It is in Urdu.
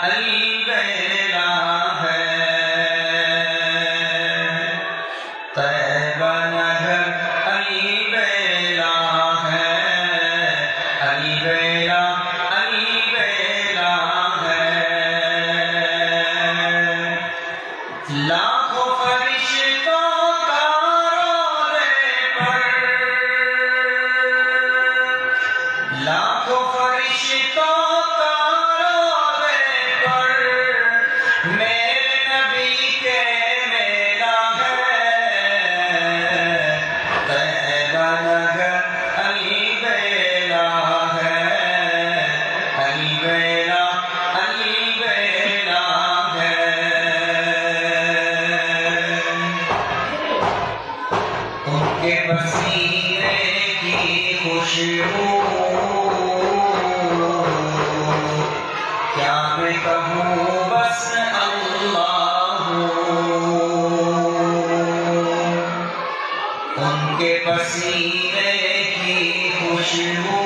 البیرا ہے، طیبہ نگر البیرا ہے، البیرا البیرا ہے، لاکھوں فرشتوں کا روضے پر، لاکھوں فرشتوں کا روضے پر میرے نبی کے میلہ ہے، طیبہ نگر البیرا ہے، البیرا البیرا ہے، ان کے پسینے کی خوشبو کیا میں کہوں بس اللہ، ان کے پسینے کی خوشبو